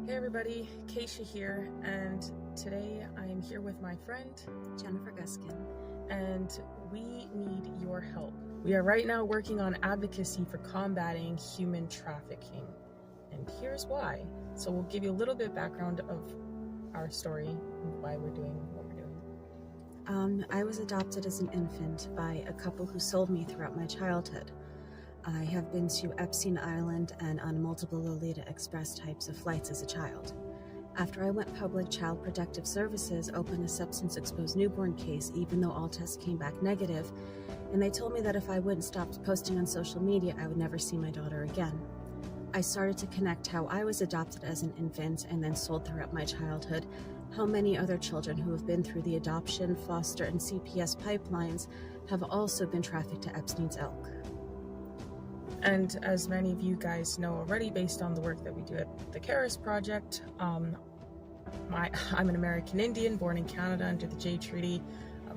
Hey everybody, Kaysha here, and today I am here with my friend Jennifer Guskin, and we need your help. We are right now working on advocacy for combating human trafficking, and here's why. So we'll give you a little bit of background of our story and why we're doing what we're doing. I was adopted as an infant by a couple who sold me throughout my childhood. I have been to Epstein Island and on multiple Lolita Express types of flights as a child. After I went public, Child Protective Services opened a substance-exposed newborn case, even though all tests came back negative, and they told me that if I wouldn't stop posting on social media, I would never see my daughter again. I started to connect how I was adopted as an infant and then sold throughout my childhood, how many other children who have been through the adoption, foster, and CPS pipelines have also been trafficked to Epstein's Elk. And as many of you guys know already, based on the work that we do at the Karis Project, I'm an American Indian born in Canada under the Jay Treaty.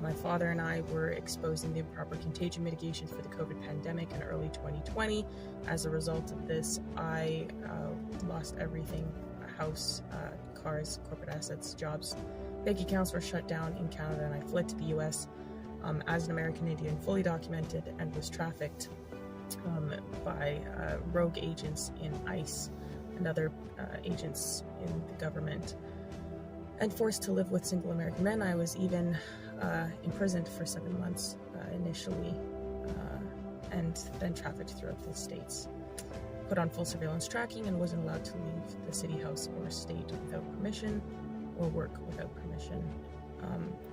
My father and I were exposed in the improper contagion mitigation for the COVID pandemic in early 2020. As a result of this, I lost everything: a house, cars, corporate assets, jobs. Bank accounts were shut down in Canada, and I fled to the US as an American Indian, fully documented, and was trafficked by rogue agents in ICE and other agents in the government, and forced to live with single American men. I was even imprisoned for 7 months initially, and then trafficked throughout the states. Put on full surveillance tracking and wasn't allowed to leave the city house or state without permission or work without permission.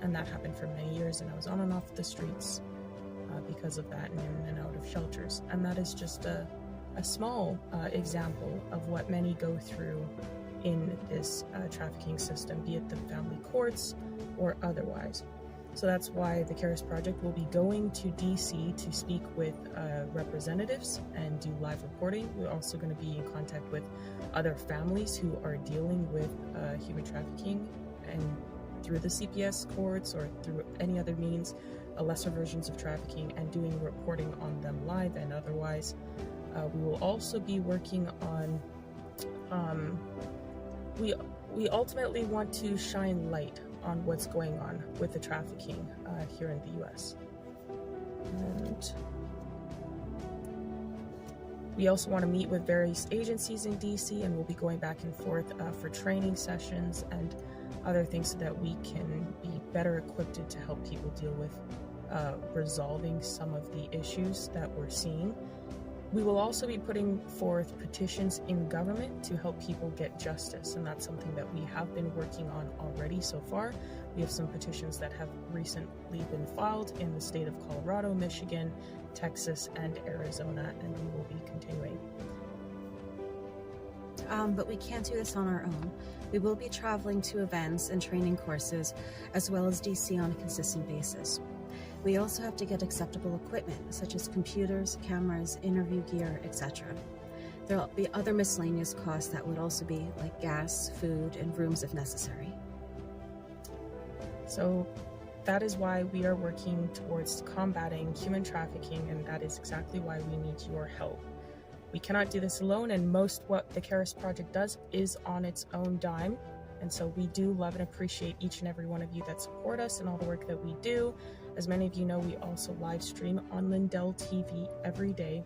And that happened for many years, and I was on and off the streets because of that, and in and out of shelters. And that is just a small example of what many go through in this trafficking system, be it the family courts or otherwise. So that's why the Karis Project will be going to DC to speak with representatives and do live reporting. We're also going to be in contact with other families who are dealing with human trafficking, and through the CPS courts or through any other means, lesser versions of trafficking, and doing reporting on them live and otherwise. We will also be working on, we ultimately want to shine light on what's going on with the trafficking here in the US. And we also want to meet with various agencies in DC, and we'll be going back and forth for training sessions and other things so that we can be better equipped to help people deal with resolving some of the issues that we're seeing. We will also be putting forth petitions in government to help people get justice, and that's something that we have been working on already so far. We have some petitions that have recently been filed in the state of Colorado, Michigan, Texas, and Arizona, and we will be continuing. But we can't do this on our own. We will be traveling to events and training courses, as well as DC on a consistent basis. We also have to get acceptable equipment, such as computers, cameras, interview gear, etc. There will be other miscellaneous costs that would also be like gas, food, and rooms if necessary. So that is why we are working towards combating human trafficking, and that is exactly why we need your help. We cannot do this alone, and most what the Karis Project does is on its own dime. And so we do love and appreciate each and every one of you that support us and all the work that we do. As many of you know, we also live stream on Lindell TV every day.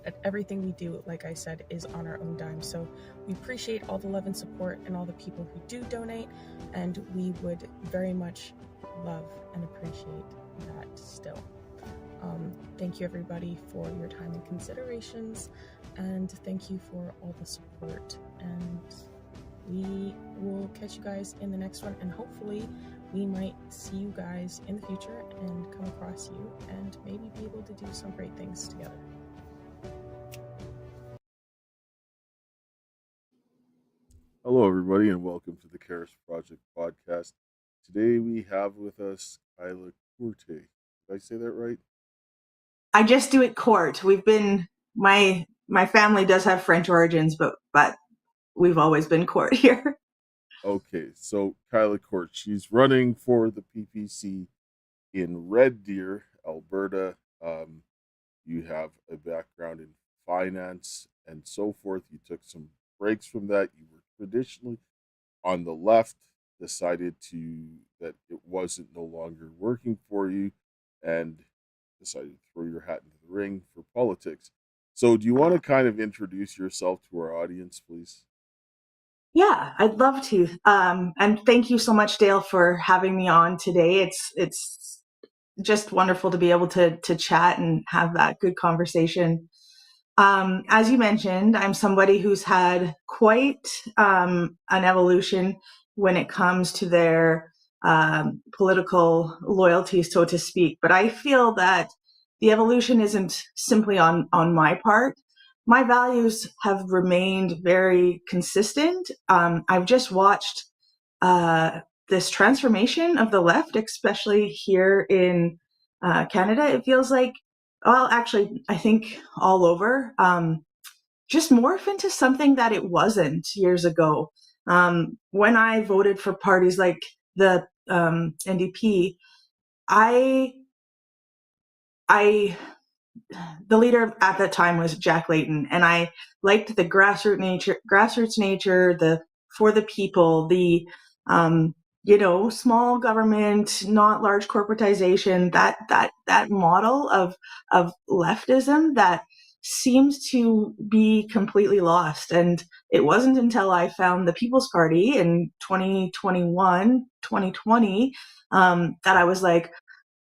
And everything we do, like I said, is on our own dime. So we appreciate all the love and support and all the people who do donate, and we would very much love and appreciate that still. Thank you everybody for your time and considerations, and thank you for all the support, and we will catch you guys in the next one, and hopefully we might see you guys in the future and come across you and maybe be able to do some great things together. Hello, everybody, and welcome to the Karis Project podcast. Today we have with us Kyla Courte. Did I say that right? I just do it Court. We've been my family does have French origins, but we've always been Court here. Okay, so Kyla Courte, she's running for the PPC in Red Deer, Alberta. You have a background in finance and so forth. You took some breaks from that. You were traditionally on the left decided that it wasn't no longer working for you and decided to throw your hat into the ring for politics. So do you want to kind of introduce yourself to our audience, please? Yeah, I'd love to. And thank you so much, Dale, for having me on today. It's just wonderful to be able to chat and have that good conversation. As you mentioned, I'm somebody who's had quite an evolution when it comes to their political loyalties, so to speak. But I feel that the evolution isn't simply on my part. My values have remained very consistent. I've just watched this transformation of the left, especially here in Canada. It feels like, well, actually, I think all over, just morph into something that it wasn't years ago. When I voted for parties like the NDP, I the leader at that time was Jack Layton, and I liked the grassroots nature, the for the people, the small government, not large corporatization, that model of leftism that seems to be completely lost. And it wasn't until I found the People's Party in 2021, 2020, that I was like,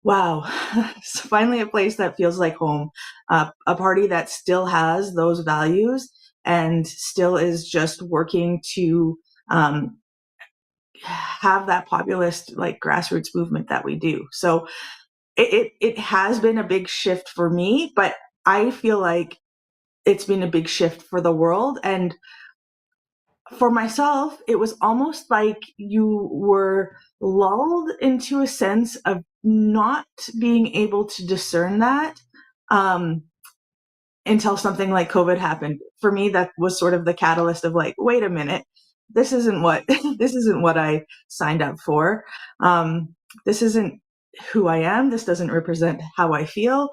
wow, it's finally a place that feels like home. A party that still has those values and still is just working to have that populist, like, grassroots movement that we do. So it has been a big shift for me, but I feel like it's been a big shift for the world. And for myself, it was almost like you were lulled into a sense of not being able to discern that um, until something like COVID happened. For me, that was sort of the catalyst of like, wait a minute, this isn't what this isn't what I signed up for. This isn't who I am. This doesn't represent how I feel.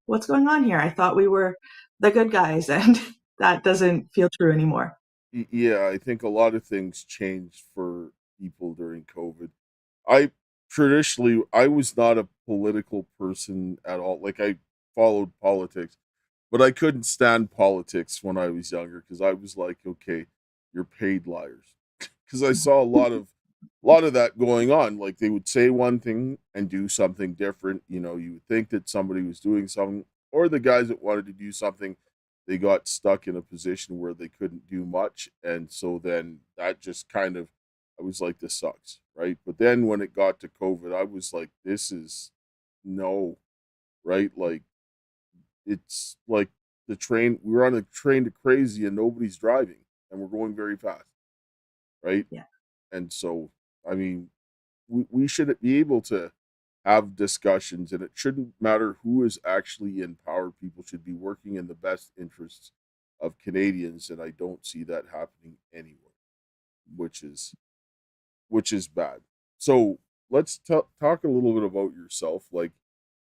What's going on here? I thought we were the good guys, and that doesn't feel true anymore. Yeah, I think a lot of things changed for people during COVID. I I was not a political person at all. Like, I followed politics, but I couldn't stand politics when I was younger because I was like, okay, you're paid liars. Because I saw a lot of that going on. Like, they would say one thing and do something different. You know, you would think that somebody was doing something, or the guys that wanted to do something, they got stuck in a position where they couldn't do much. And so then that just kind of, I was like, this sucks, right? But then when it got to COVID, I was like, this is no, right? Like, it's like we're on a train to crazy and nobody's driving and we're going very fast, right? Yeah. And so, I mean, we should be able to have discussions, and it shouldn't matter who is actually in power. People should be working in the best interests of Canadians, and I don't see that happening anywhere, which is bad. So let's talk a little bit about yourself. Like,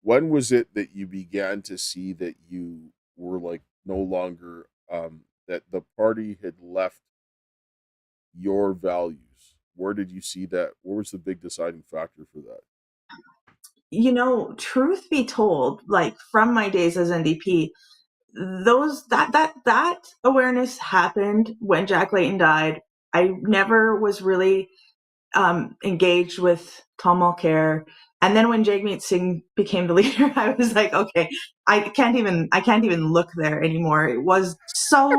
when was it that you began to see that you were like no longer that the party had left your values? Where did you see that? What was the big deciding factor for that? Truth be told, like, from my days as NDP, that awareness happened when Jack Layton died. I never was really engaged with Tom Mulcair. And then when Jagmeet Singh became the leader, I was like, okay, I can't even look there anymore. It was so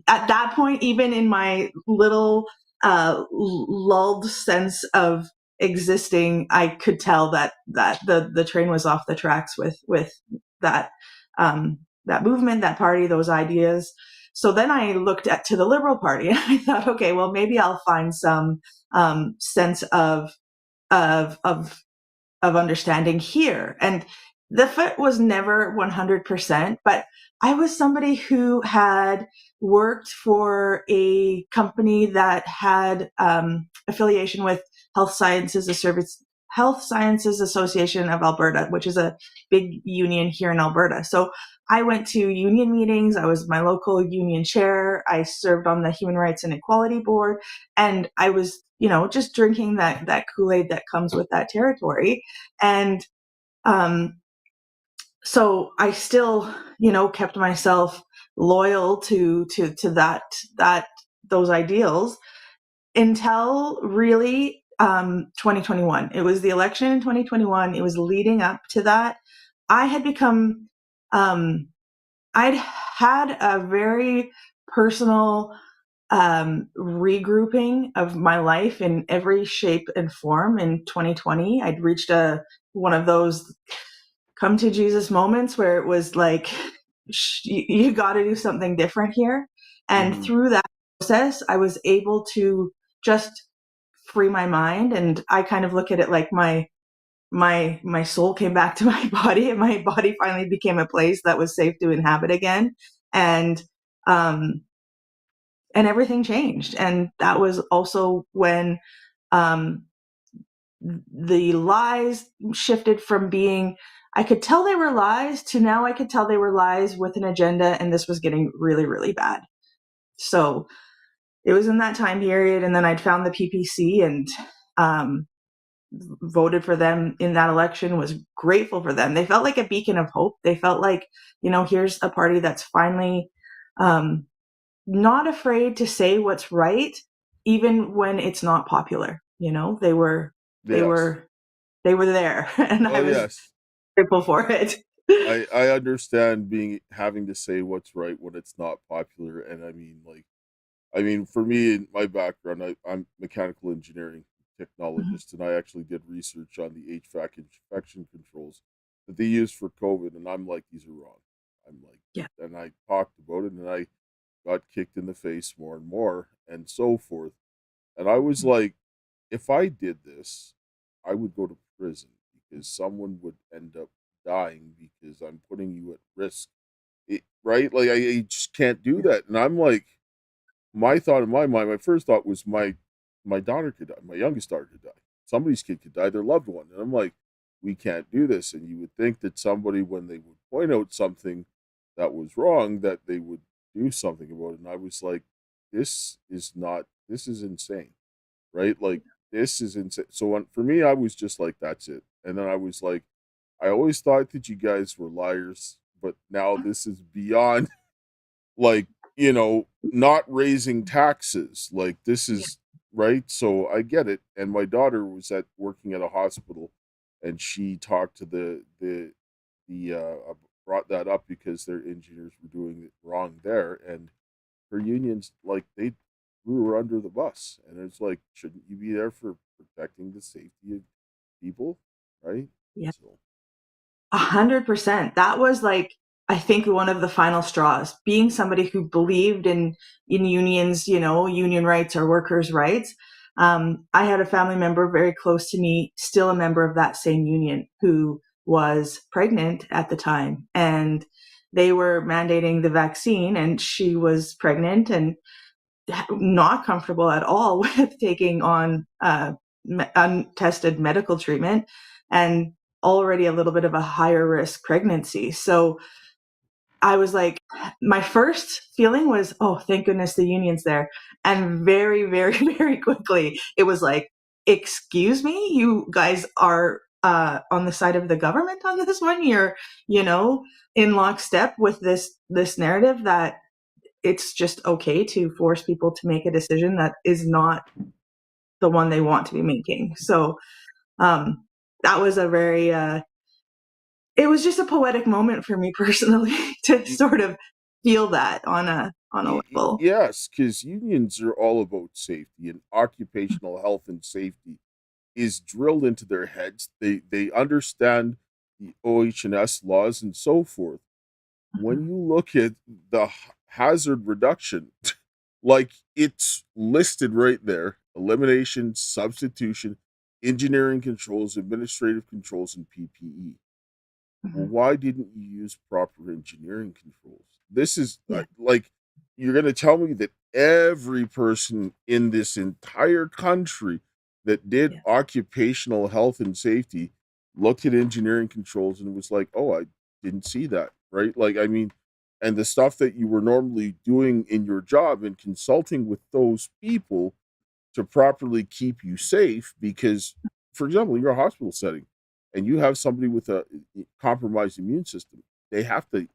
at that point, even in my little lulled sense of existing, I could tell that the train was off the tracks with that that movement, that party, those ideas. So then I looked to the Liberal Party, and I thought, okay, well, maybe I'll find some sense of of of understanding here. And the fit was never 100%, but I was somebody who had worked for a company that had affiliation with health sciences, a service Health Sciences Association of Alberta, which is a big union here in Alberta. So I went to union meetings. I was my local union chair. I served on the Human Rights and Equality Board, and I was, just drinking that Kool-Aid that comes with that territory. And so I still, kept myself loyal to that those ideals until really 2021. It was the election in 2021. It was leading up to that. I had become, I'd had a very personal regrouping of my life in every shape and form in 2020. I'd reached one of those come to Jesus moments where it was like, you got to do something different here. And through that process, I was able to just free my mind. And I kind of look at it like my soul came back to my body, and my body finally became a place that was safe to inhabit again. And everything changed. And that was also when the lies shifted from being, I could tell they were lies, to now I could tell they were lies with an agenda, and this was getting really, really bad. So it was in that time period, and then I'd found the PPC and voted for them in that election, was grateful for them. They felt like a beacon of hope. They felt like, here's a party that's finally not afraid to say what's right, even when it's not popular. They were there, and I was grateful for it. I understand having to say what's right when it's not popular, and I mean, for me, in my background, I'm mechanical engineering technologist, and I actually did research on the HVAC infection controls that they use for COVID, and I'm like, these are wrong. I'm like, yeah. And I talked about it, and I got kicked in the face more and more, and so forth. And I was like, if I did this, I would go to prison because someone would end up dying because I'm putting you at risk. Right? Like, I just can't do that. And I'm like, my thought in my mind, my first thought was my daughter could die, my youngest daughter could die. Somebody's kid could die, their loved one. And I'm like, we can't do this. And you would think that somebody, when they would point out something that was wrong, that they would do something about it. And I was like, this is insane. Right? Like, this is insane. So for me, I was just like, that's it. And then I was like, I always thought that you guys were liars, but now this is beyond like, not raising taxes. Like, this is right. So I get it. And my daughter was working at a hospital, and she talked to the brought that up because their engineers were doing it wrong there, and her unions, like, they threw her under the bus. And it's like, shouldn't you be there for protecting the safety of people, right? Yeah. So 100%. That was like, I think, one of the final straws. Being somebody who believed in unions, union rights or workers' rights. I had a family member very close to me, still a member of that same union, who was pregnant at the time, and they were mandating the vaccine, and she was pregnant and not comfortable at all with taking on untested medical treatment, and already a little bit of a higher risk pregnancy. So I was like, my first feeling was, oh, thank goodness the union's there. And very, very, very quickly, it was like, excuse me, you guys are on the side of the government on this one. You're, in lockstep with this narrative that it's just okay to force people to make a decision that is not the one they want to be making. So that was a very it was just a poetic moment for me personally to sort of feel that on a level. Yes, because unions are all about safety, and occupational health and safety is drilled into their heads. They understand the OH&S laws and so forth. When you look at the hazard reduction, like, it's listed right there: elimination, substitution, engineering controls, administrative controls, and PPE. Well, why didn't you use proper engineering controls? This is like, you're going to tell me that every person in this entire country that did Yeah. occupational health and safety looked at engineering controls and was like, oh, I didn't see that, right? Like, I mean, and the stuff that you were normally doing in your job and consulting with those people to properly keep you safe, because, for example, you're a hospital setting and you have somebody with a compromised immune system, they have to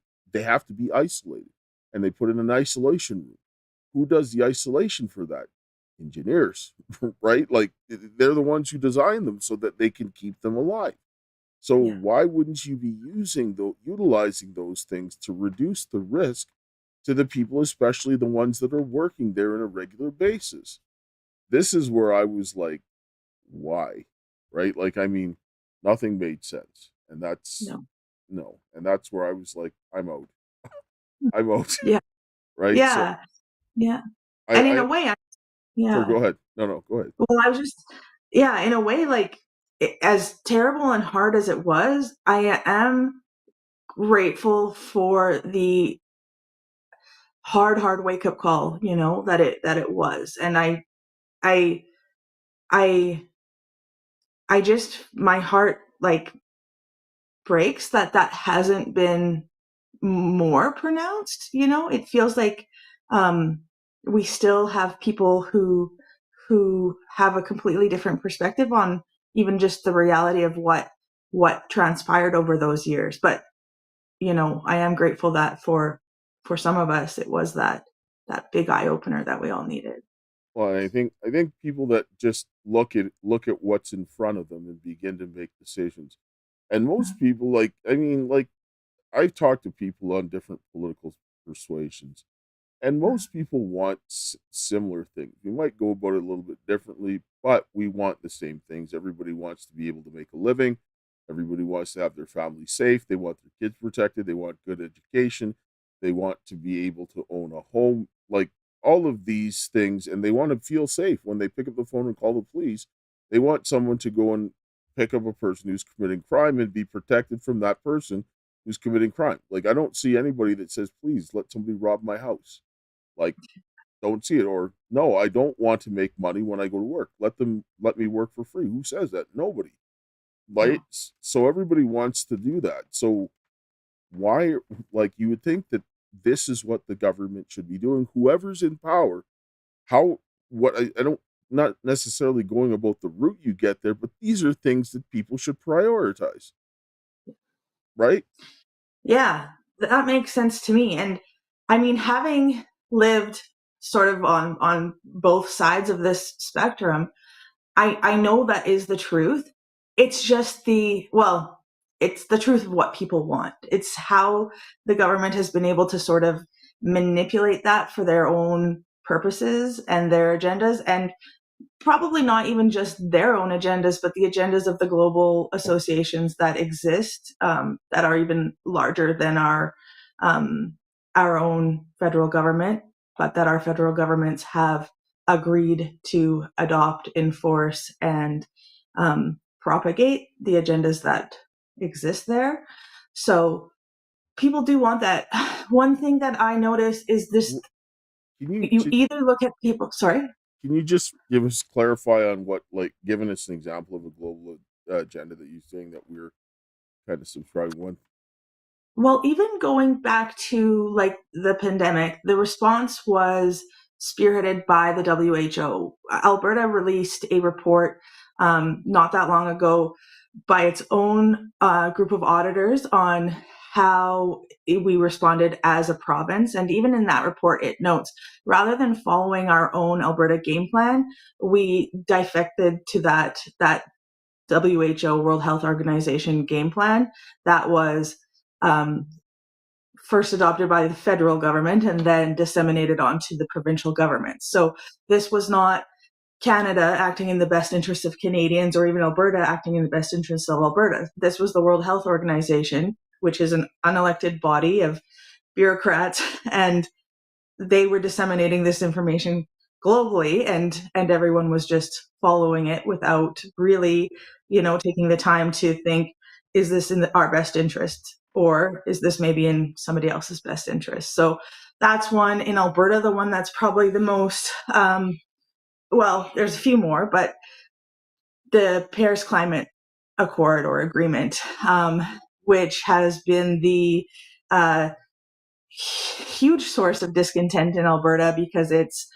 be isolated, and they put in an isolation room. Who does the isolation for that? Engineers, right? Like, they're the ones who design them so that they can keep them alive. So Yeah. why wouldn't you be utilizing those things to reduce the risk to the people, especially the ones that are working there on a regular basis? This is where I was like, why? Right? Like, I mean, nothing made sense. And that's No. no. And that's where I was like, I'm out. I'm out. Yeah. Right? So Yeah. Yeah. And in I a way, sorry, yeah. go ahead. No, go ahead. Well, I was just, yeah, in a way, like, as terrible and hard as it was, I am grateful for the hard wake up call, that it was. And I, I, I just, my heart like breaks that hasn't been more pronounced. It feels like, um, we still have people who have a completely different perspective on even just the reality of what transpired over those years. But I am grateful that for some of us it was that big eye opener that we all needed. Well, I think people that just look at what's in front of them and begin to make decisions. And most people, like, I mean, like, I've talked to people on different political persuasions, and most people want similar things. We might go about it a little bit differently, but we want the same things. Everybody wants to be able to make a living. Everybody wants to have their family safe. They want their kids protected. They want good education. They want to be able to own a home. Like, all of these things, and they want to feel safe when they pick up the phone and call the police. They want someone to go and pick up a person who's committing crime and be protected from that person who's committing crime. Like, I don't see anybody that says, please let somebody rob my house. Like, don't see it. Or, no, I don't want to make money when I go to work. Let me work for free. Who says that? Nobody. Right? No. So everybody wants to do that. So why, like, you would think that this is what the government should be doing. Whoever's in power, how, what, I don't, not necessarily going about the route you get there, but these are things that people should prioritize. Right? Yeah, that makes sense to me. And I mean, having lived sort of on both sides of this spectrum, I know that is the truth. It's just it's the truth of what people want. It's how the government has been able to sort of manipulate that for their own purposes and their agendas. And probably not even just their own agendas, but the agendas of the global associations that exist, that are even larger than our own federal government, but that our federal governments have agreed to adopt, enforce, and propagate the agendas that exist there. So people do want that. One thing that I notice is this: Can you you either look at people. Sorry. Can you just clarify on what, like, giving us an example of a global agenda that you're saying that we're kind of subscribing one? Well, even going back to like the pandemic, the response was spearheaded by the WHO. Alberta released a report not that long ago by its own group of auditors on how we responded as a province. And even in that report, it notes rather than following our own Alberta game plan, we defected to that WHO, World Health Organization game plan that was first adopted by the federal government and then disseminated onto the provincial governments. So this was not Canada acting in the best interests of Canadians or even Alberta acting in the best interests of Alberta. This was the World Health Organization, which is an unelected body of bureaucrats, and they were disseminating this information globally, and everyone was just following it without really, taking the time to think, is this in our best interest, or is this maybe in somebody else's best interest? So that's one. In Alberta, the one that's probably the most, well, there's a few more, but the Paris Climate Accord or Agreement, which has been the huge source of discontent in Alberta because it's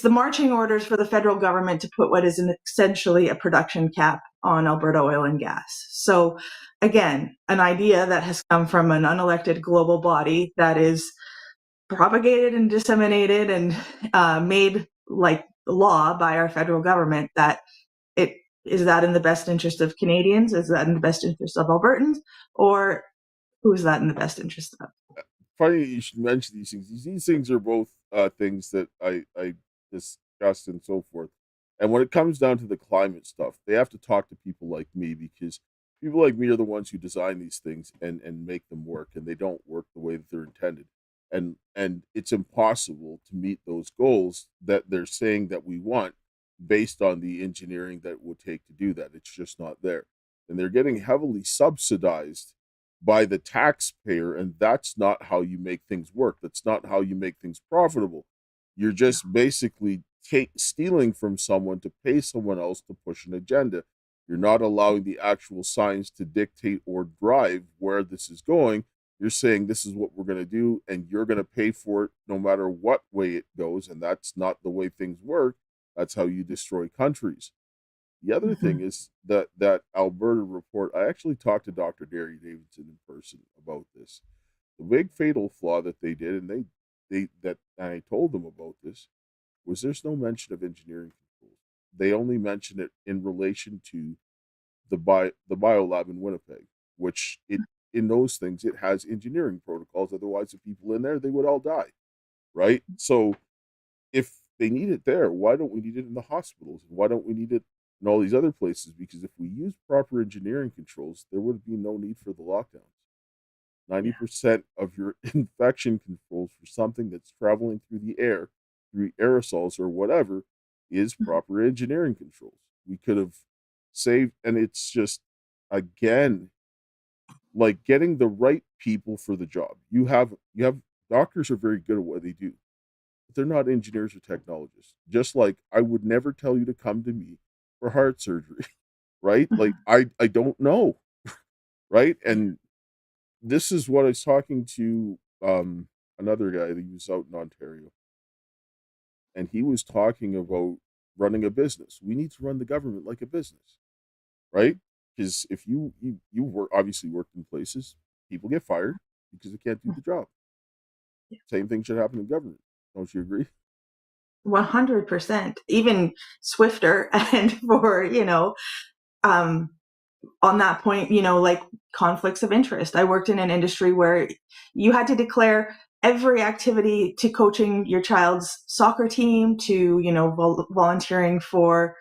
the marching orders for the federal government to put what is essentially a production cap on Alberta oil and gas. So again, an idea that has come from an unelected global body that is propagated and disseminated and made like law by our federal government, that it is that in the best interest of Canadians? Is that in the best interest of Albertans? Or who is that in the best interest of? Funny that you should mention these things. These things are both things that I discussed and so forth. And when it comes down to the climate stuff, they have to talk to people like me, because people like me are the ones who design these things and make them work, and they don't work the way that they're intended. And it's impossible to meet those goals that they're saying that we want based on the engineering that it would take to do that. It's just not there. And they're getting heavily subsidized by the taxpayer, and that's not how you make things work. That's not how you make things profitable. You're just basically stealing from someone to pay someone else to push an agenda. You're not allowing the actual science to dictate or drive where this is going. You're saying this is what we're going to do, and you're going to pay for it no matter what way it goes, and that's not the way things work. That's how you destroy countries. The other thing is that Alberta report. I actually talked to Dr. Derry Davidson in person about this. The big fatal flaw that they did, and I told them about this, was there's no mention of engineering controls. They only mention it in relation to the biolab in Winnipeg, which in those things it has engineering protocols. Otherwise, the people in there, they would all die, right? So if they need it there, why don't we need it in the hospitals? Why don't we need it in all these other places? Because if we use proper engineering controls, there would be no need for the lockdowns. 90% of your infection controls for something that's traveling through the air, through aerosols or whatever, is proper engineering controls. We could have saved, and it's just, again, like getting the right people for the job. You have doctors are very good at what they do, but they're not engineers or technologists. Just like I would never tell you to come to me for heart surgery, right? Like I don't know, right? And this is what I was talking to another guy that was out in Ontario, and he was talking about running a business. We need to run the government like a business, right? Because if you work, obviously worked in places, people get fired because they can't do the job. Same thing should happen in government. Don't you agree? 100%. Even swifter, and for on that point, like conflicts of interest. I worked in an industry where you had to declare every activity, to coaching your child's soccer team, to volunteering for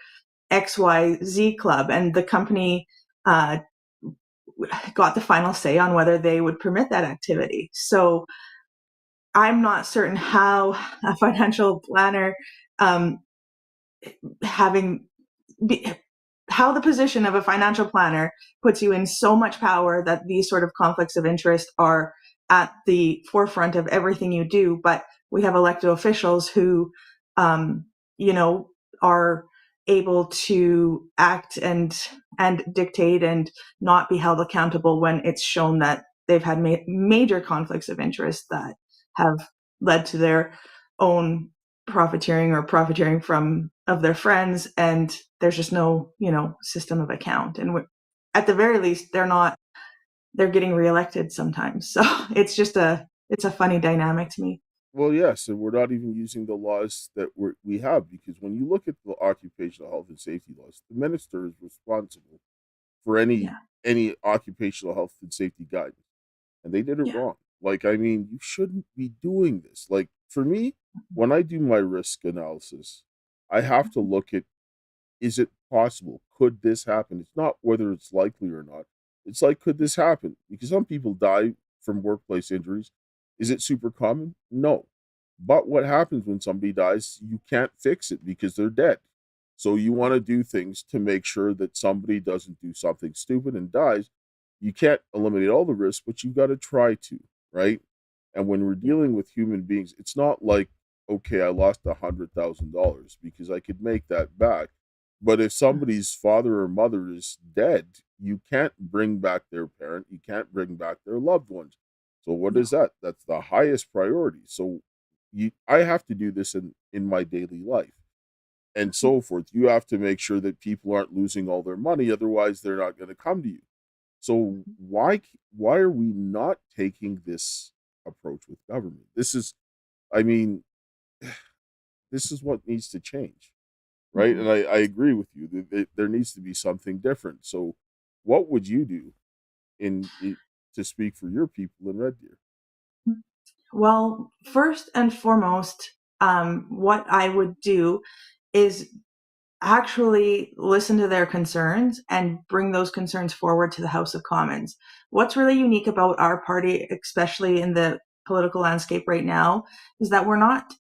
XYZ club, and the company got the final say on whether they would permit that activity. So I'm not certain how a financial planner how the position of a financial planner puts you in so much power that these sort of conflicts of interest are at the forefront of everything you do. But we have elected officials who, are able to act and dictate and not be held accountable when it's shown that they've had major conflicts of interest that have led to their own profiteering from of their friends, and there's just no system of account. And at the very least, they're getting reelected sometimes. So it's a funny dynamic to me. Well, yes, and we're not even using the laws that we have, because when you look at the occupational health and safety laws, the minister is responsible for any occupational health and safety guidance, and they did it wrong. Like, I mean, you shouldn't be doing this. Like, for me, when I do my risk analysis, I have to look at, is it possible? Could this happen? It's not whether it's likely or not. It's like, could this happen? Because some people die from workplace injuries. Is it super common? No. But what happens when somebody dies? You can't fix it because they're dead. So you want to do things to make sure that somebody doesn't do something stupid and dies. You can't eliminate all the risks, but you've got to try to, right? And when we're dealing with human beings, it's not like okay, I lost $100,000 because I could make that back. But if somebody's father or mother is dead, you can't bring back their parent, you can't bring back their loved ones. So what is that? That's the highest priority. So I have to do this in my daily life and so forth. You have to make sure that people aren't losing all their money, otherwise they're not going to come to you. So why are we not taking this approach with government? I mean, this is what needs to change, right? And I agree with you that there needs to be something different. So what would you do to speak for your people in Red Deer? Well, first and foremost, what I would do is actually listen to their concerns and bring those concerns forward to the House of Commons. What's really unique about our party, especially in the political landscape right now, is that we're not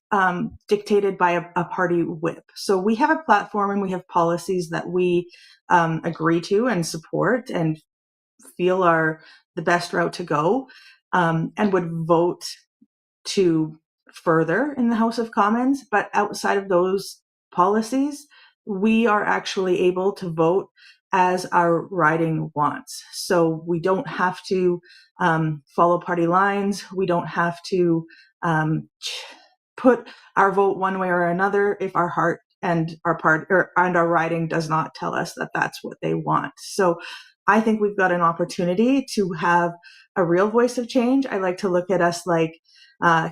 dictated by a party whip. So we have a platform and we have policies that we agree to and support and feel are the best route to go, and would vote to further in the House of Commons. But outside of those policies, we are actually able to vote as our riding wants. So we don't have to follow party lines. We don't have to put our vote one way or another if our heart and and our riding does not tell us that that's what they want. So I think we've got an opportunity to have a real voice of change. I like to look at us like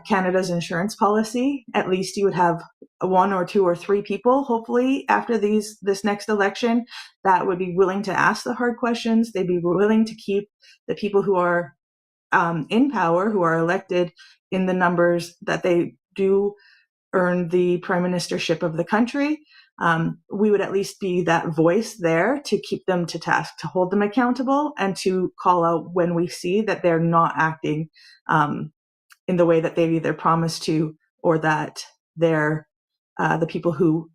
Canada's insurance policy. At least you would have one or two or three people, hopefully, after this next election, that would be willing to ask the hard questions. They'd be willing to keep the people who are in power, who are elected in the numbers that they do earn the prime ministership of the country. We would at least be that voice there to keep them to task, to hold them accountable, and to call out when we see that they're not acting in the way that they've either promised to, or that they're the people who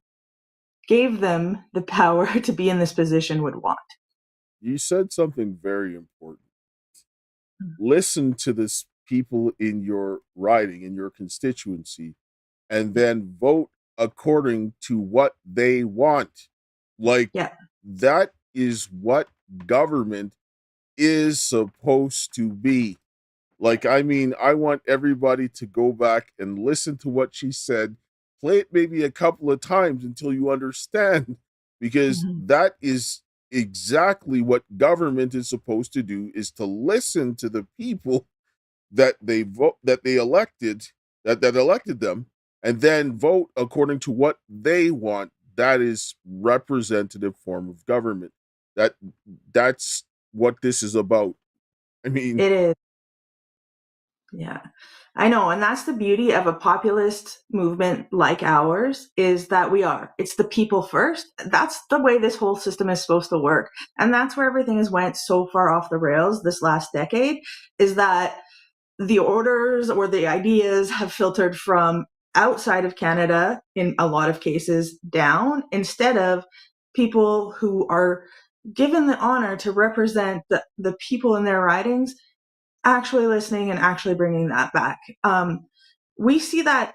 gave them the power to be in this position would want. You said something very important. Listen to the people in your riding, in your constituency, and then vote according to what they want. Like, that is what government is supposed to be. Like, I mean, I want everybody to go back and listen to what she said, play it maybe a couple of times until you understand, because that is exactly what government is supposed to do, is to listen to the people that they elected, that elected them, and then vote according to what they want. That is representative form of government. That's what this is about. I mean, it is. Yeah, I know. And that's the beauty of a populist movement like ours, is that it's the people first. That's the way this whole system is supposed to work. And that's where everything has went so far off the rails this last decade, is that the orders or the ideas have filtered from outside of Canada, in a lot of cases, down, instead of people who are given the honor to represent the people in their ridings actually listening and actually bringing that back. We see that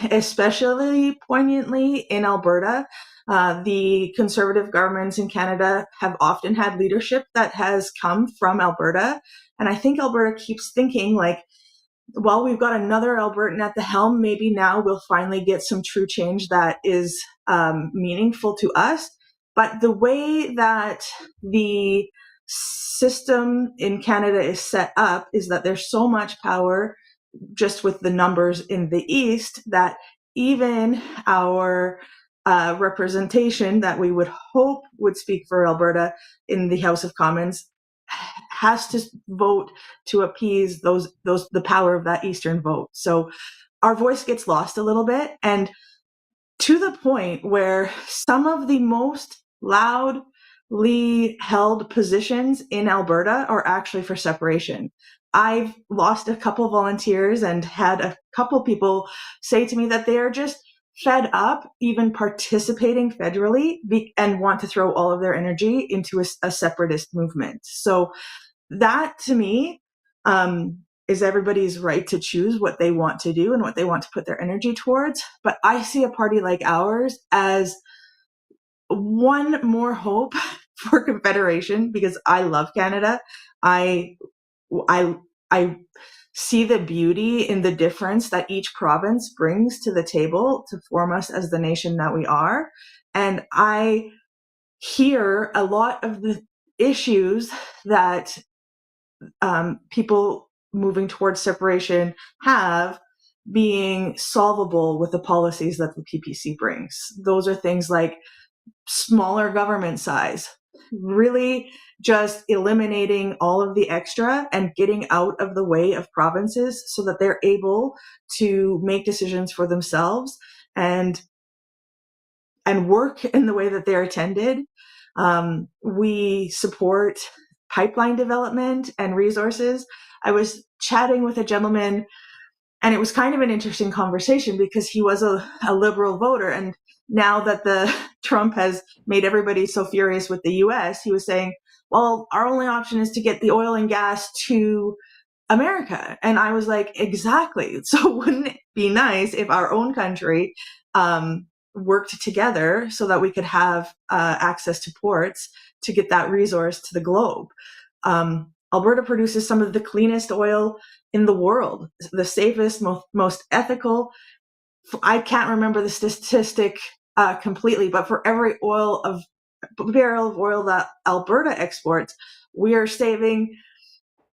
especially poignantly in Alberta. The conservative governments in Canada have often had leadership that has come from Alberta. And I think Alberta keeps thinking like, well, we've got another Albertan at the helm. Maybe now we'll finally get some true change that is meaningful to us. But the way that the system in Canada is set up is that there's so much power just with the numbers in the East that even our representation that we would hope would speak for Alberta in the House of Commons has to vote to appease the power of that Eastern vote. So our voice gets lost a little bit, and to the point where some of the most loudly held positions in Alberta are actually for separation. I've lost a couple volunteers and had a couple people say to me that they are just fed up even participating federally and want to throw all of their energy into a separatist movement. So that, to me, is everybody's right to choose what they want to do and what they want to put their energy towards. But I see a party like ours as one more hope for Confederation, because I love Canada. I I see the beauty in the difference that each province brings to the table to form us as the nation that we are. And I hear a lot of the issues that people moving towards separation have being solvable with the policies that the PPC brings. Those are things like smaller government size, really just eliminating all of the extra and getting out of the way of provinces so that they're able to make decisions for themselves and work in the way that they're intended. We support pipeline development and resources. I was chatting with a gentleman, and it was kind of an interesting conversation because he was a liberal voter. And now that the Trump has made everybody so furious with the US, he was saying, well, our only option is to get the oil and gas to America. And I was like, exactly. So wouldn't it be nice if our own country worked together so that we could have access to ports to get that resource to the globe? Alberta produces some of the cleanest oil in the world, the safest, most ethical. I can't remember the statistic completely, but for every barrel of oil that Alberta exports, we are saving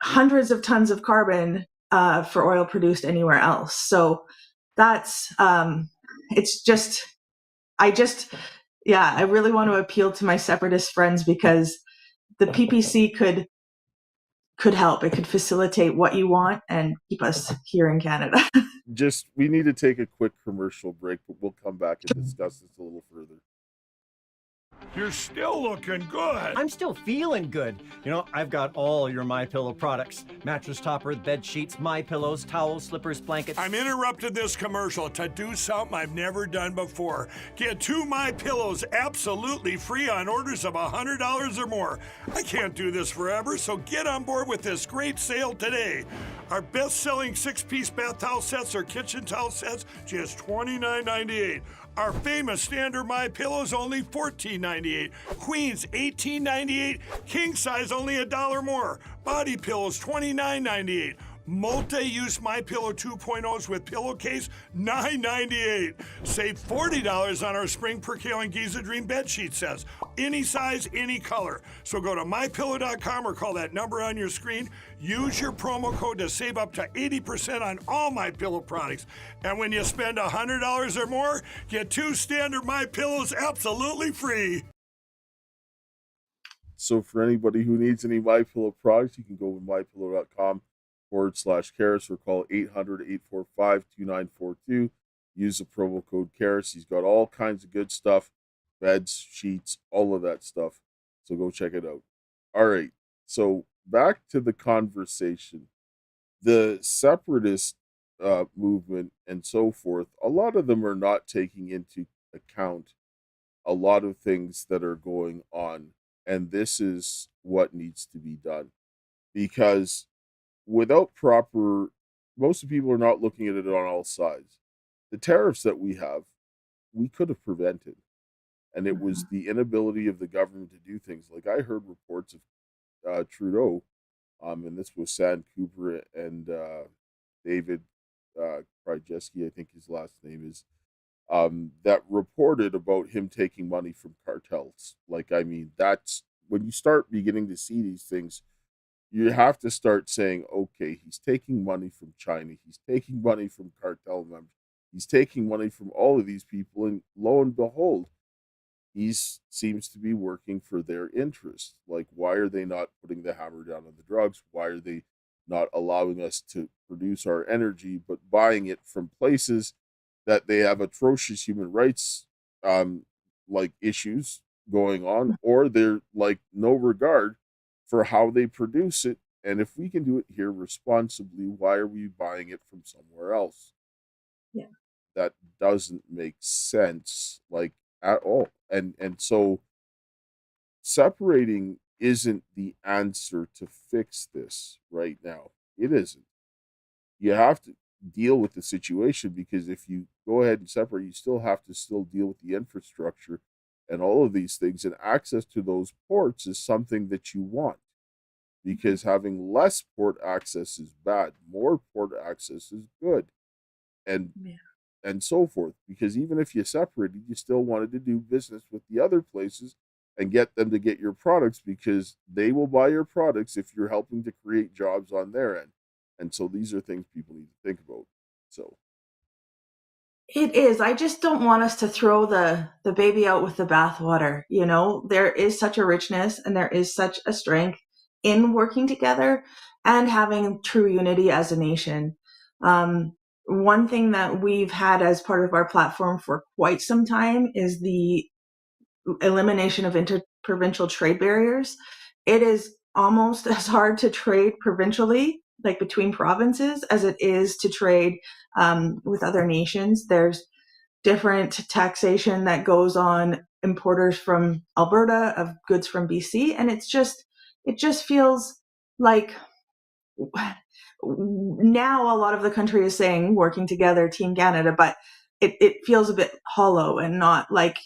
hundreds of tons of carbon for oil produced anywhere else. So that's it's just I really want to appeal to my separatist friends, because the PPC could help. It could facilitate what you want and keep us here in Canada. Just we need to take a quick commercial break, but we'll come back and discuss this a little further. You're still looking good. I'm still feeling good. You know, I've got all your MyPillow products. Mattress topper, bed sheets, MyPillows, towels, slippers, blankets. I'm interrupting this commercial to do something I've never done before. Get 2 MyPillows absolutely free on orders of $100 or more. I can't do this forever, so get on board with this great sale today. Our best-selling 6-piece bath towel sets or kitchen towel sets, just $29.98. Our famous standard MyPillows only $14.98. Queens $18.98. King size only $1 more. Body pillows $29.98. Multi-use MyPillow 2.0s with pillowcase $9.98. Save $40 on our spring percale and Giza Dream bed sheet sets. Any size, any color. So go to MyPillow.com or call that number on your screen. Use your promo code to save up to 80% on all MyPillow products. And when you spend $100 or more, get 2 standard MyPillows absolutely free. So for anybody who needs any MyPillow products, you can go to mypillow.com/Karis or call 800-845-2942. Use the promo code Karis. He's got all kinds of good stuff, beds, sheets, all of that stuff. So go check it out. All right. So back to the conversation. The separatist movement and so forth, a lot of them are not taking into account a lot of things that are going on. And this is what needs to be done. Because without proper, most of the people are not looking at it on all sides. The tariffs that we have, we could have prevented. And it was the inability of the government to do things. Like I heard reports of Trudeau, and this was San Cooper and David Krajewski, I think his last name is, that reported about him taking money from cartels. Like, I mean, that's when you start beginning to see these things, you have to start saying, okay, he's taking money from China, he's taking money from cartel members, he's taking money from all of these people, and lo and behold, he seems to be working for their interests. Like, why are they not putting the hammer down on the drugs? Why are they not allowing us to produce our energy, but buying it from places that they have atrocious human rights like issues going on, or they're like no regard for how they produce it? And if we can do it here responsibly, why are we buying it from somewhere else? Yeah. That doesn't make sense, like, at all. And so separating isn't the answer to fix this right now. It isn't. you have to deal with the situation, because if you go ahead and separate, you still have to still deal with the infrastructure and all of these things. And access to those ports is something that you want, because having less port access is bad. More port access is good, and Yeah. and so forth. Because even if you separated, you still wanted to do business with the other places and get them to get your products, because they will buy your products if you're helping to create jobs on their end. And so these are things people need to think about. So It is. I just don't want us to throw the baby out with the bathwater. You know, there is such a richness and there is such a strength in working together and having true unity as a nation. One thing that we've had as part of our platform for quite some time is the elimination of interprovincial trade barriers. It is almost as hard to trade provincially, like between provinces, as it is to trade with other nations. There's different taxation that goes on importers from Alberta of goods from BC, and it just feels like now a lot of the country is saying working together, Team Canada, but it feels a bit hollow and not like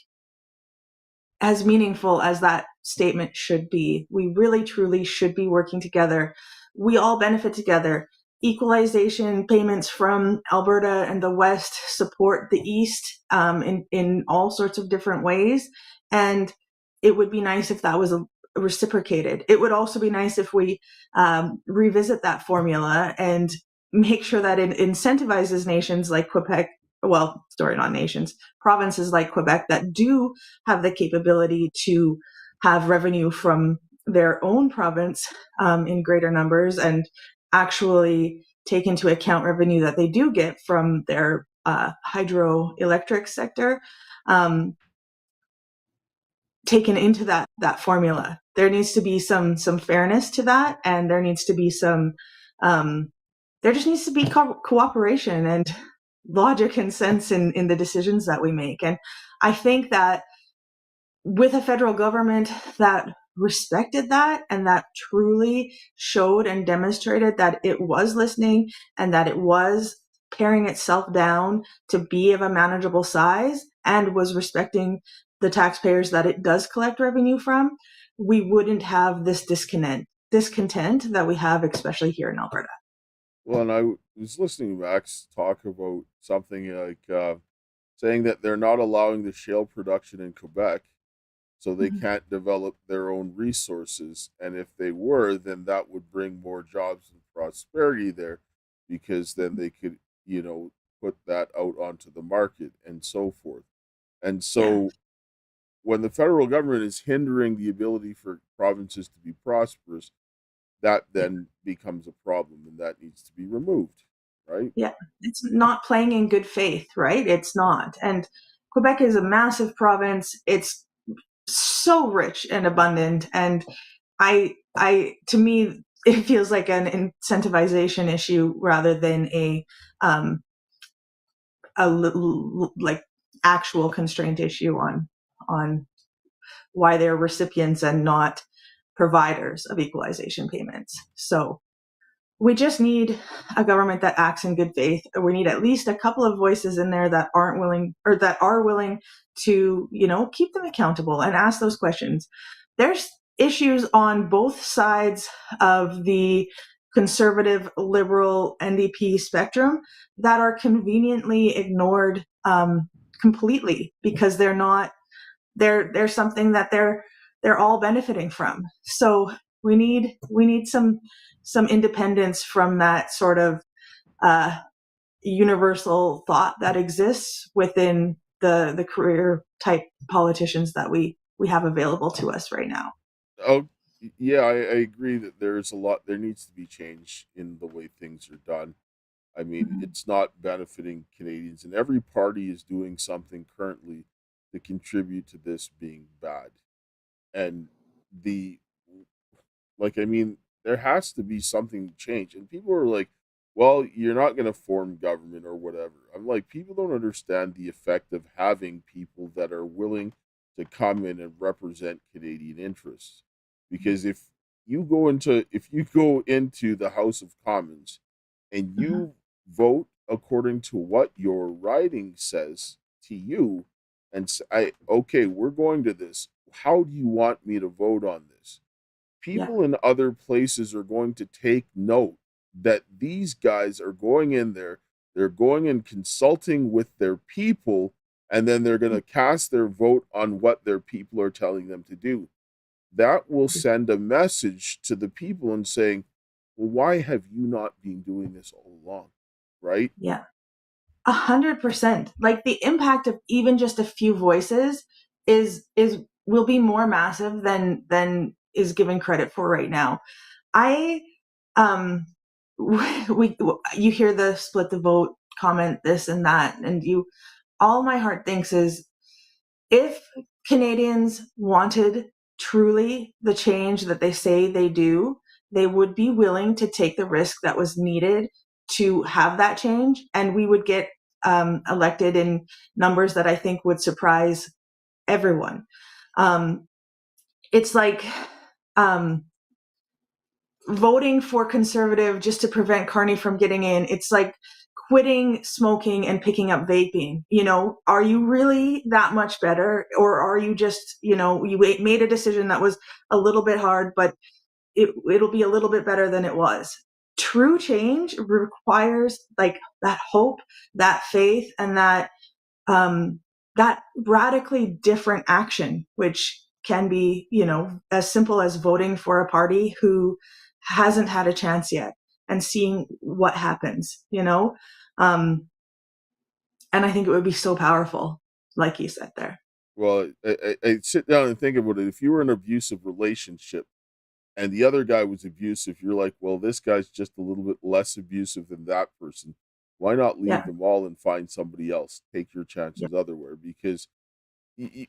as meaningful as that statement should be. We really truly should be working together. We all benefit together. Equalization payments from Alberta and the West support the East in all sorts of different ways. And it would be nice if that was reciprocated. It would also be nice if we revisit that formula and make sure that it incentivizes nations like Quebec, well, sorry, not nations, provinces like Quebec that do have the capability to have revenue from their own province in greater numbers, and actually take into account revenue that they do get from their hydroelectric sector, taken into that formula. There needs to be some fairness to that, and there needs to be there just needs to be cooperation and logic and sense in the decisions that we make. And I think that with a federal government that respected that and that truly showed and demonstrated that it was listening and that it was paring itself down to be of a manageable size and was respecting the taxpayers that it does collect revenue from, we wouldn't have this discontent that we have, especially here in Alberta. well, and I was listening to Max talk about something like saying that they're not allowing the shale production in Quebec, so they Mhm. can't develop their own resources. And if they were, then that would bring more jobs and prosperity there, because then they could, put that out onto the market and so forth. And Yeah. so when the federal government is hindering the ability for provinces to be prosperous, that then becomes a problem, and that needs to be removed, right? Yeah, it's not playing in good faith, right? It's not. And Quebec is a massive province. It's so rich and abundant. And to me, it feels like an incentivization issue rather than um, like actual constraint issue on why they're recipients and not providers of equalization payments. So we just need a government that acts in good faith. We need at least a couple of voices in there that aren't willing, or that are willing to, keep them accountable and ask those questions. There's issues on both sides of the conservative, liberal, NDP spectrum that are conveniently ignored completely because they're something that they're all benefiting from. So we need some independence from that sort of universal thought that exists within the career type politicians that we have available to us right now. Oh, yeah, I agree that there's a lot, there needs to be change in the way things are done. I mean, Mhm. it's not benefiting Canadians, and every party is doing something currently to contribute to this being bad. And the like, I mean, there has to be something to change. And people are like, well, you're not going to form government or whatever. I'm like, people don't understand the effect of having people that are willing to come in and represent Canadian interests. Because if you go into the House of Commons and Mhm. you vote according to what your writing says to you, and okay, we're going to this. How do you want me to vote on this? Yeah. People in other places are going to take note that these guys are going in there, they're going and consulting with their people, and then they're going to cast their vote on what their people are telling them to do. That will send a message to the people and saying, well, why have you not been doing this all along? Right? Yeah. 100%. Like the impact of even just a few voices is will be more massive than is given credit for right now. I you hear the split the vote comment, this and that, and all my heart thinks is, if Canadians wanted truly the change that they say they do, they would be willing to take the risk that was needed to have that change, and we would get elected in numbers that I think would surprise everyone. It's like voting for Conservative just to prevent Carney from getting in. It's like quitting smoking and picking up vaping. Are you really that much better, or are you just, you made a decision that was a little bit hard, but it'll be a little bit better than it was. True change requires like that hope, that faith, and that radically different action, which can be, as simple as voting for a party who hasn't had a chance yet and seeing what happens, and I think it would be so powerful, like you said there. Well, I sit down and think about it. If you were in an abusive relationship and the other guy was abusive, you're like, well, this guy's just a little bit less abusive than that person. Why not leave them all and find somebody else? Take your chances otherwhere, because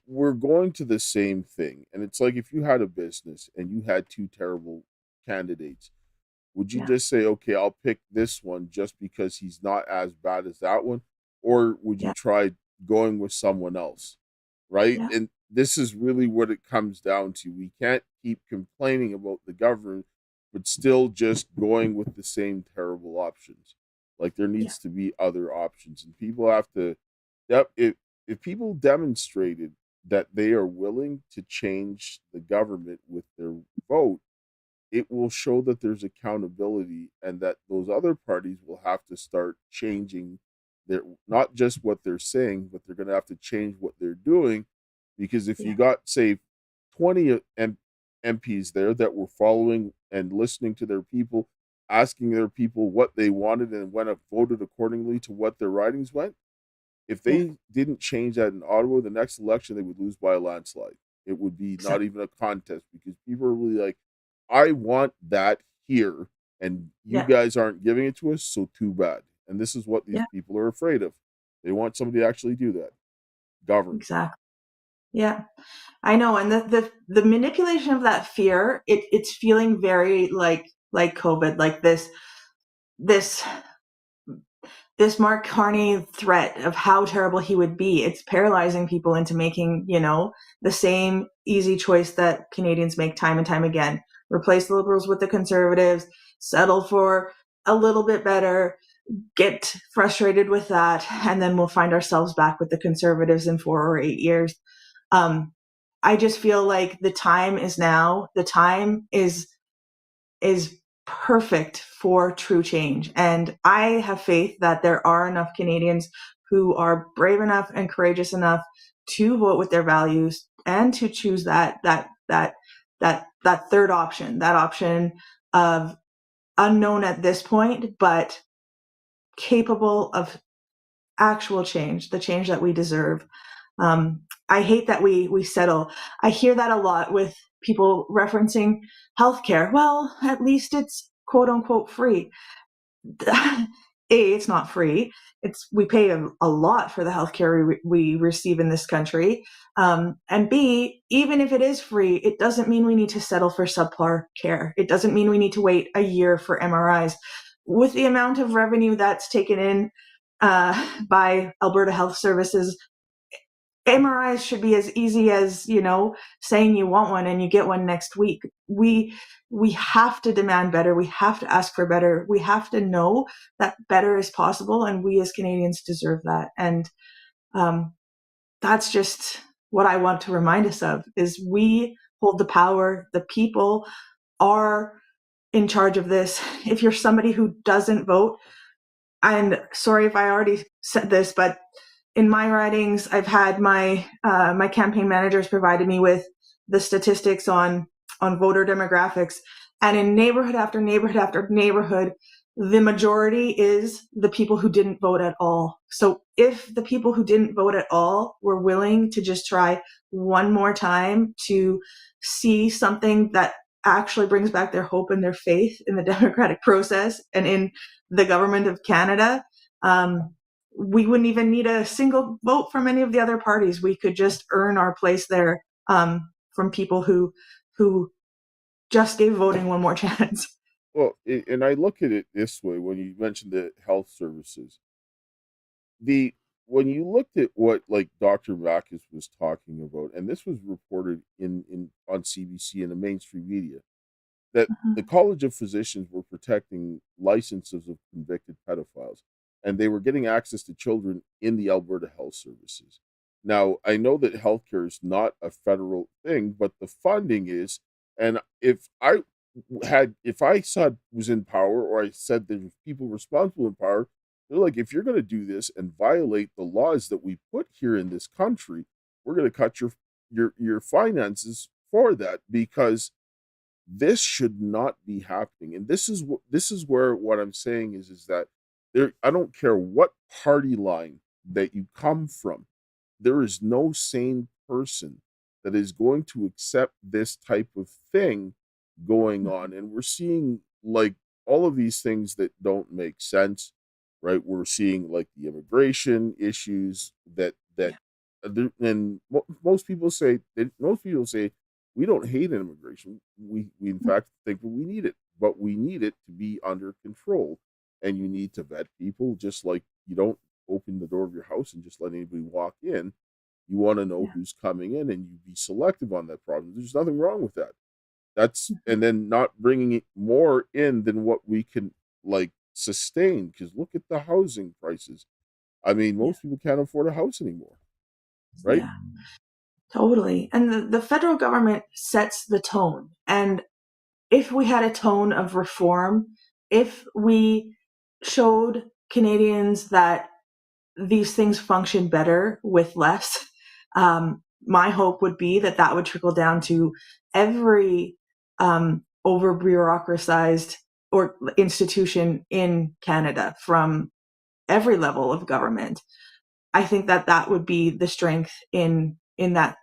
we're going to the same thing. And it's like, if you had a business and you had two terrible candidates, would you just say, okay, I'll pick this one just because he's not as bad as that one? Or would you try going with someone else? Right? Yeah. And this is really what it comes down to. We can't keep complaining about the government, but still just going with the same terrible options. Like, there needs to be other options, and people have to. If people demonstrated that they are willing to change the government with their vote, it will show that there's accountability, and that those other parties will have to start changing their, not just what they're saying, but they're going to have to change what they're doing. Because if you got, say, 20 MPs there that were following and listening to their people, asking their people what they wanted, and went up voted accordingly to what their ridings went, if they didn't change that in Ottawa, the next election they would lose by a landslide. It would be not even a contest, because people are really like, I want that here, and you guys aren't giving it to us, so too bad. And this is what these people are afraid of. They want somebody to actually do that. Govern. Exactly. Yeah, I know. And the manipulation of that fear, it's feeling very like COVID, like this Mark Carney threat of how terrible he would be. It's paralyzing people into making, the same easy choice that Canadians make time and time again. Replace the Liberals with the Conservatives, settle for a little bit better, get frustrated with that, and then we'll find ourselves back with the Conservatives in 4 or 8 years. I just feel like the time is now. The time is perfect for true change. And I have faith that there are enough Canadians who are brave enough and courageous enough to vote with their values and to choose that third option, that option of unknown at this point, but capable of actual change, the change that we deserve. I hate that we settle. I hear that a lot with people referencing healthcare. Well, at least it's quote unquote free. A, it's not free. We pay a lot for the healthcare we receive in this country. And B, even if it is free, it doesn't mean we need to settle for subpar care. It doesn't mean we need to wait a year for MRIs. With the amount of revenue that's taken in by Alberta Health Services, MRIs should be as easy as, saying you want one and you get one next week. we have to demand better. We have to ask for better. We have to know that better is possible, and we as Canadians deserve that. And that's just what I want to remind us of, is we hold the power. The people are in charge of this. If you're somebody who doesn't vote, and sorry if I already said this, but in my ridings, I've had my campaign managers provided me with the statistics on voter demographics, and in neighborhood after neighborhood after neighborhood, the majority is the people who didn't vote at all. So if the people who didn't vote at all were willing to just try one more time to see something that actually brings back their hope and their faith in the democratic process and in the government of Canada, we wouldn't even need a single vote from any of the other parties. We could just earn our place there from people who just gave voting one more chance. Well, and I look at it this way: when you mentioned the health services, when you looked at what like Dr. Bacchus was talking about, and this was reported in on CBC and the mainstream media, that the College of Physicians were protecting licenses of convicted pedophiles, and they were getting access to children in the Alberta Health Services. Now, I know that healthcare is not a federal thing, but the funding is. And if I was in power, or I said there were people responsible in power, they're like, if you're going to do this and violate the laws that we put here in this country, we're going to cut your finances for that, because this should not be happening. And this is where what I'm saying is that I don't care what party line that you come from, there is no sane person that is going to accept this type of thing going on. And we're seeing like all of these things that don't make sense, right? We're seeing like the immigration issues and most people say we don't hate immigration. We in fact think that we need it, but we need it to be under control. And you need to vet people, just like you don't open the door of your house and just let anybody walk in. You want to know who's coming in, and you be selective on that problem. There's nothing wrong with that. And then not bringing it more in than what we can like sustain, because look at the housing prices. I mean, most people can't afford a house anymore, right? Yeah, totally. And the federal government sets the tone. And if we had a tone of reform, if we showed Canadians that these things function better with less, my hope would be that would trickle down to every over bureaucratized or institution in Canada, from every level of government. I think that would be the strength in that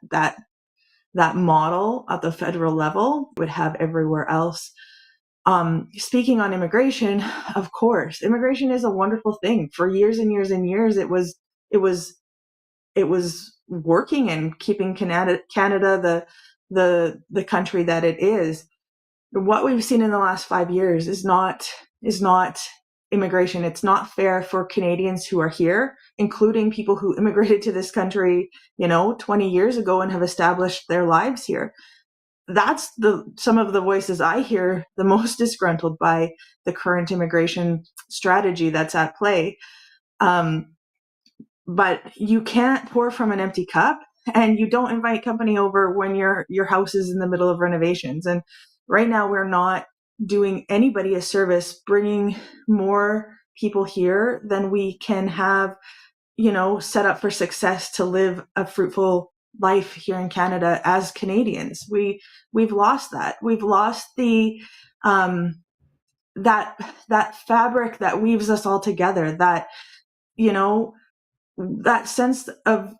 model at the federal level would have everywhere else. Speaking on immigration, of course, immigration is a wonderful thing. For years and years and years, it was working and keeping Canada the country that it is. What we've seen in the last 5 years is not immigration. It's not fair for Canadians who are here, including people who immigrated to this country, 20 years ago and have established their lives here. That's some of the voices I hear the most disgruntled by the current immigration strategy that's at play. But you can't pour from an empty cup, and you don't invite company over when your house is in the middle of renovations. And right now we're not doing anybody a service bringing more people here than we can have, set up for success to live a fruitful life here in Canada as Canadians. We've lost that. We've lost the that fabric that weaves us all together, that that sense of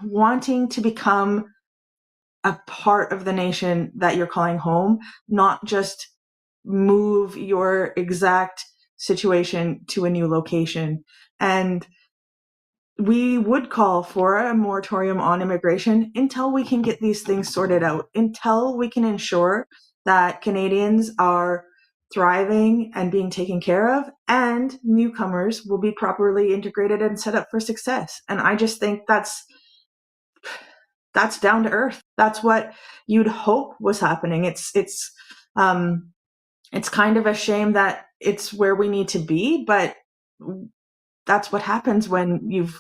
wanting to become a part of the nation that you're calling home, not just move your exact situation to a new location. And we would call for a moratorium on immigration until we can get these things sorted out, until we can ensure that Canadians are thriving and being taken care of, and newcomers will be properly integrated and set up for success. And I just think that's that's down to earth. That's what you'd hope was happening. It's kind of a shame that it's where we need to be, but that's what happens when you've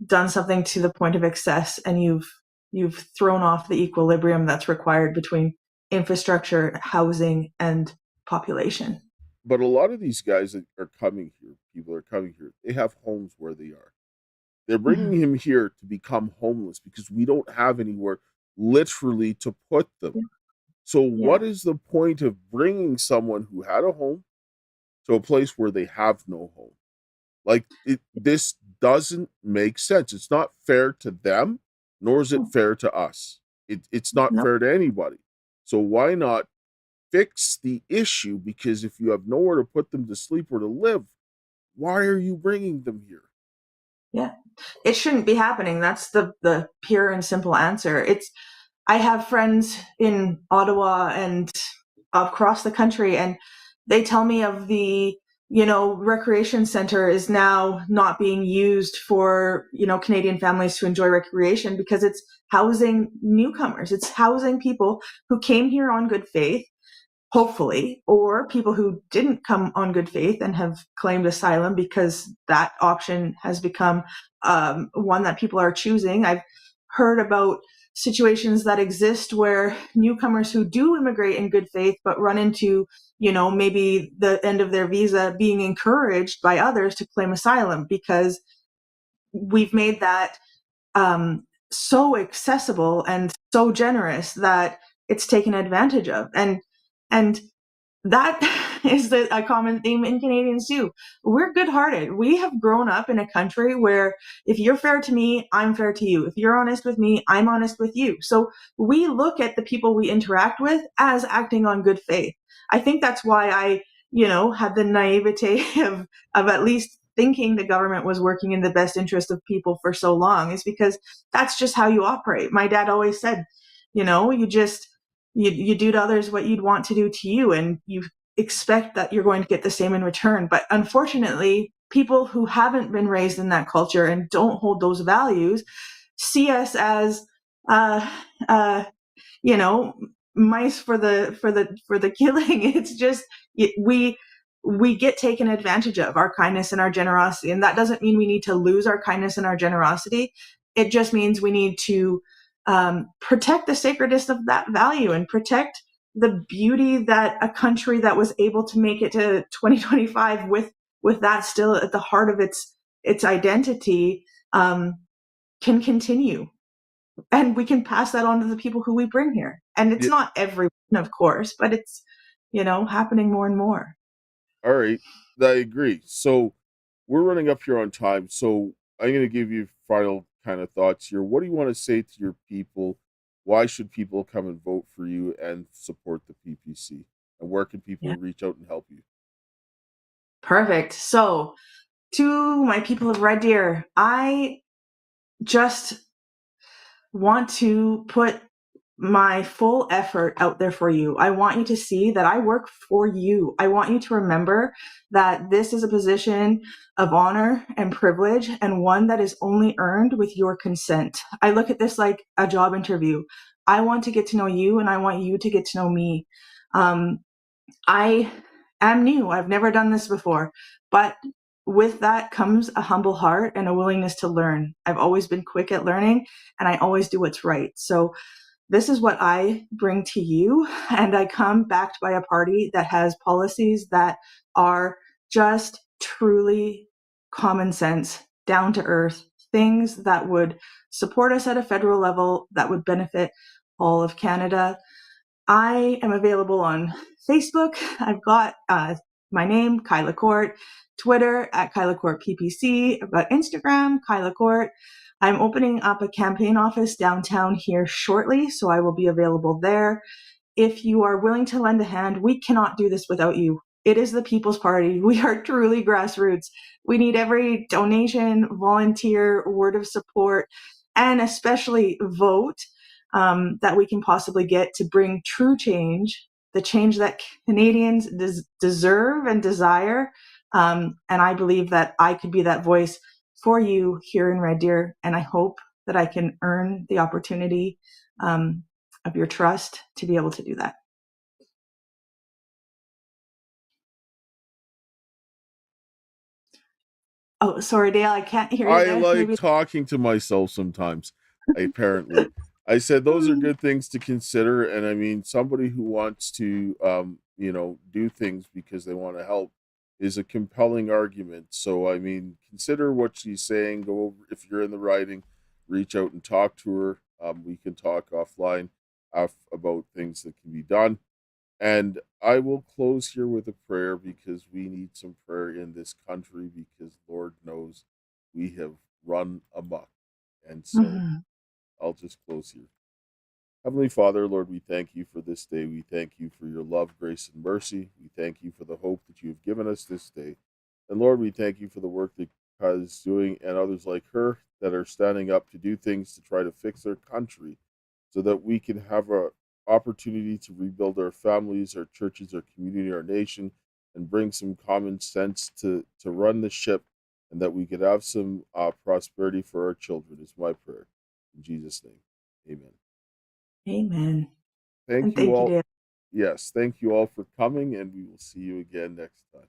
done something to the point of excess and you've thrown off the equilibrium that's required between infrastructure, housing, and population. But a lot of these guys that are coming here, people are coming here, they have homes where they are. They're bringing him here to become homeless because we don't have anywhere literally to put them. So what is the point of bringing someone who had a home to a place where they have no home? Like, this doesn't make sense. It's not fair to them, nor is it fair to us. It's not fair to anybody. So why not fix the issue? Because if you have nowhere to put them to sleep or to live, why are you bringing them here? Yeah, it shouldn't be happening. That's the pure and simple answer. I have friends in Ottawa and across the country, and they tell me of the, recreation center is now not being used for, Canadian families to enjoy recreation because it's housing newcomers. It's housing people who came here on good faith, hopefully, or people who didn't come on good faith and have claimed asylum, because that option has become one that people are choosing. I've heard about situations that exist where newcomers who do immigrate in good faith but run into, maybe the end of their visa, being encouraged by others to claim asylum because we've made that so accessible and so generous that it's taken advantage of. And that is a common theme in Canadians too. We're good-hearted. We have grown up in a country where if you're fair to me, I'm fair to you. If you're honest with me, I'm honest with you. So we look at the people we interact with as acting on good faith. I think that's why I, had the naivete of at least thinking the government was working in the best interest of people for so long, is because that's just how you operate. My dad always said, you do to others what you'd want to do to you, and you expect that you're going to get the same in return. But unfortunately, people who haven't been raised in that culture and don't hold those values see us as, mice for the killing. It's just, we get taken advantage of, our kindness and our generosity. And that doesn't mean we need to lose our kindness and our generosity. It just means we need to protect the sacredness of that value and protect the beauty that a country that was able to make it to 2025 with that still at the heart of its identity can continue. And we can pass that on to the people who we bring here. And it's not everyone, of course, but it's, happening more and more. All right, I agree. So we're running up here on time. So I'm going to give you final kind of thoughts here. What do you want to say to your people? Why should people come and vote for you and support the PPC? And where can people reach out and help you? Perfect. So to my people of Red Deer, I just want to put my full effort out there for you. I want you to see that I work for you. I want you to remember that this is a position of honor and privilege, and one that is only earned with your consent. I look at this like a job interview. I want to get to know you, and I want you to get to know me. I am new. I've never done this before, but with that comes a humble heart and a willingness to learn. I've always been quick at learning, and I always do what's right. So this is what I bring to you, and I come backed by a party that has policies that are just truly common sense, down to earth, things that would support us at a federal level, that would benefit all of Canada. I am available on Facebook. I've got my name, Kyla Courte, Twitter at Kyla Courte PPC. I've got Instagram, Kyla Courte. I'm opening up a campaign office downtown here shortly, so I will be available there. If you are willing to lend a hand, we cannot do this without you. It is the People's Party. We are truly grassroots. We need every donation, volunteer, word of support, and especially vote that we can possibly get to bring true change, the change that Canadians deserve and desire. And I believe that I could be that voice for you here in Red Deer, and I hope that I can earn the opportunity of your trust to be able to do that. Oh, sorry, Dale, I can't hear you I there. like Maybe. talking to myself sometimes, apparently. I said those are good things to consider, and I mean somebody who wants to do things because they want to help is a compelling argument. So I mean, consider what she's saying. Go over, if you're in the writing, reach out and talk to her. We can talk offline about things that can be done. And I will close here with a prayer because we need some prayer in this country because Lord knows we have run amok. And so Mhm. I'll just close here. Heavenly Father, Lord, we thank you for this day. We thank you for your love, grace, and mercy. We thank you for the hope that you have given us this day. And Lord, we thank you for the work that Kyla is doing and others like her that are standing up to do things to try to fix their country so that we can have a opportunity to rebuild our families, our churches, our community, our nation, and bring some common sense to run the ship, and that we could have some prosperity for our children is my prayer. In Jesus' name, amen. Amen. Thank And you thank you, all. Dale. Yes, thank you all for coming, and we will see you again next time.